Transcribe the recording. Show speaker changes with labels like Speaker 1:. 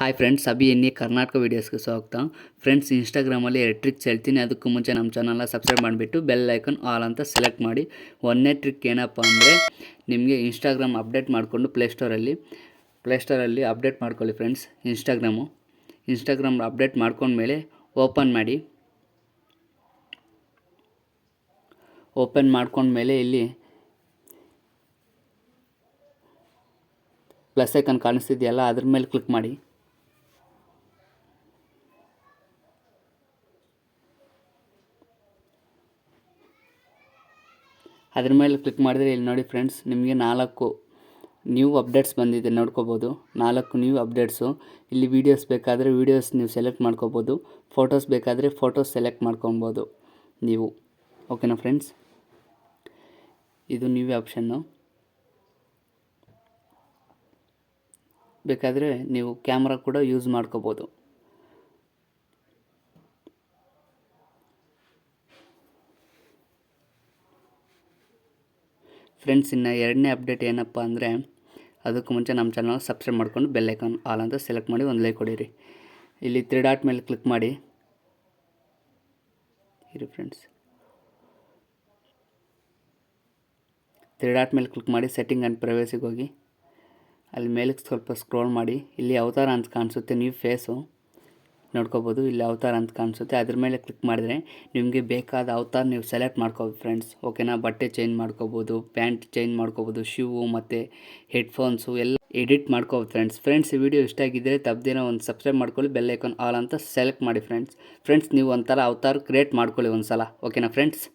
Speaker 1: Hi friends, Abhi ಎನ್ನಿ Karnataka ವೀಡಿಯೋಸ್ಗೆ ಸ್ವಾಗತ. Friends, ಇನ್ಸ್ಟಾಗ್ರಾಮಲ್ಲಿ 2 tricks ಹೇಳ್ತೀನಿ. ಅದಕ್ಕೂ ಮುಂಚೆ ನಮ್ಮ ಚಾನಲ್ನ ಸಬ್ಸ್ಕ್ರೈಬ್ ಮಾಡಿಬಿಟ್ಟು ಬೆಲ್ ಐಕನ್ ಆಲ್ ಅಂತ ಸೆಲೆಕ್ಟ್ ಮಾಡಿ. ಒಂದನೇ ಟ್ರಿಕ್ ಏನಪ್ಪ ಅಂದರೆ, ನಿಮಗೆ ಇನ್ಸ್ಟಾಗ್ರಾಮ್ ಅಪ್ಡೇಟ್ ಮಾಡಿಕೊಂಡು ಪ್ಲೇಸ್ಟೋರಲ್ಲಿ ಅಪ್ಡೇಟ್ ಮಾಡ್ಕೊಳ್ಳಿ ಫ್ರೆಂಡ್ಸ್. ಇನ್ಸ್ಟಾಗ್ರಾಮ್ ಅಪ್ಡೇಟ್ ಮಾಡ್ಕೊಂಡ್ಮೇಲೆ ಓಪನ್ ಮಾಡಿ. ಓಪನ್ ಮಾಡ್ಕೊಂಡ್ಮೇಲೆ ಇಲ್ಲಿ ಪ್ಲಸ್ ಐಕನ್ ಕಾಣಿಸ್ತಿದೆಯಲ್ಲ, ಅದ್ರ ಮೇಲೆ ಕ್ಲಿಕ್ ಮಾಡಿ. ಅದ್ರ ಮೇಲೆ ಕ್ಲಿಕ್ ಮಾಡಿದರೆ ಇಲ್ಲಿ ನೋಡಿ ಫ್ರೆಂಡ್ಸ್, ನಿಮಗೆ 4 ನ್ಯೂ ಅಪ್ಡೇಟ್ಸ್ ಬಂದಿದೆ, ನೋಡ್ಕೋಬೋದು. 4 ನ್ಯೂ ಅಪ್ಡೇಟ್ಸು. ಇಲ್ಲಿ ವೀಡಿಯೋಸ್ ಬೇಕಾದರೆ ವೀಡಿಯೋಸ್ ನೀವು ಸೆಲೆಕ್ಟ್ ಮಾಡ್ಕೋಬೋದು, ಫೋಟೋಸ್ ಬೇಕಾದರೆ ಫೋಟೋಸ್ ಸೆಲೆಕ್ಟ್ ಮಾಡ್ಕೊಬೋದು ನೀವು. ಓಕೆನಾ ಫ್ರೆಂಡ್ಸ್, ಇದು ನ್ಯೂ ಆಪ್ಷನ್ನು. ಬೇಕಾದರೆ ನೀವು ಕ್ಯಾಮ್ರಾ ಕೂಡ ಯೂಸ್ ಮಾಡ್ಕೋಬೋದು. ಫ್ರೆಂಡ್ಸ್, ಇನ್ನು 2ನೇ ಅಪ್ಡೇಟ್ ಏನಪ್ಪ ಅಂದರೆ, ಅದಕ್ಕೂ ಮುಂಚೆ ನಮ್ಮ ಚಾನಲ್ ಸಬ್ಸ್ಕ್ರೈಬ್ ಮಾಡ್ಕೊಂಡು ಬೆಲ್ ಐಕಾನ್ ಆಲ್ ಅಂತ ಸೆಲೆಕ್ಟ್ ಮಾಡಿ ಒಂದು ಲೈಕ್ ಕೊಡಿರಿ. ಇಲ್ಲಿ 3 ಡಾಟ್ ಮೇಲೆ ಕ್ಲಿಕ್ ಮಾಡಿ ಇರಿ ಫ್ರೆಂಡ್ಸ್. 3 ಡಾಟ್ ಮೇಲೆ ಕ್ಲಿಕ್ ಮಾಡಿ ಸೆಟ್ಟಿಂಗ್ ಆ್ಯಂಡ್ ಪ್ರೈವಸಿಗೆ ಹೋಗಿ ಅಲ್ಲಿ ಮೇಲಕ್ಕೆ ಸ್ವಲ್ಪ ಸ್ಕ್ರೋಲ್ ಮಾಡಿ. ಇಲ್ಲಿ ಅವತಾರ ಅಂತ ಕಾಣಿಸುತ್ತೆ, ನ್ಯೂ ಫೇಸು ನೋಡ್ಕೋಬೋದು. ಇಲ್ಲಿ ಅವತಾರ ಅಂತ ಕಾಣಿಸುತ್ತೆ, ಅದ್ರ ಮೇಲೆ ಕ್ಲಿಕ್ ಮಾಡಿದರೆ ನಿಮಗೆ ಬೇಕಾದ ಅವತಾರ ನೀವು ಸೆಲೆಕ್ಟ್ ಮಾಡ್ಕೋಬೋದು ಫ್ರೆಂಡ್ಸ್. ಓಕೆನಾ, ಬಟ್ಟೆ ಚೇಂಜ್ ಮಾಡ್ಕೋಬೋದು, ಪ್ಯಾಂಟ್ ಚೇಂಜ್ ಮಾಡ್ಕೋಬೋದು, ಶೂ ಮತ್ತು ಹೆಡ್ಫೋನ್ಸು ಎಲ್ಲ ಎಡಿಟ್ ಮಾಡ್ಕೋಬೋದು ಫ್ರೆಂಡ್ಸ್. ಈ ವಿಡಿಯೋ ಇಷ್ಟ ಆಗಿದ್ದರೆ ತಪ್ಪದೇನೋ ಒಂದು ಸಬ್ಸ್ಕ್ರೈಬ್ ಮಾಡ್ಕೊಳ್ಳಿ, ಬೆಲ್ ಐಕಾನ್ ಆಲ್ ಅಂತ ಸೆಲೆಕ್ಟ್ ಮಾಡಿ ಫ್ರೆಂಡ್ಸ್. ನೀವು ಒಂಥರ ಅವತಾರ ಕ್ರಿಯೇಟ್ ಮಾಡ್ಕೊಳ್ಳಿ ಒಂದು ಸಲ. ಓಕೆನಾ ಫ್ರೆಂಡ್ಸ್.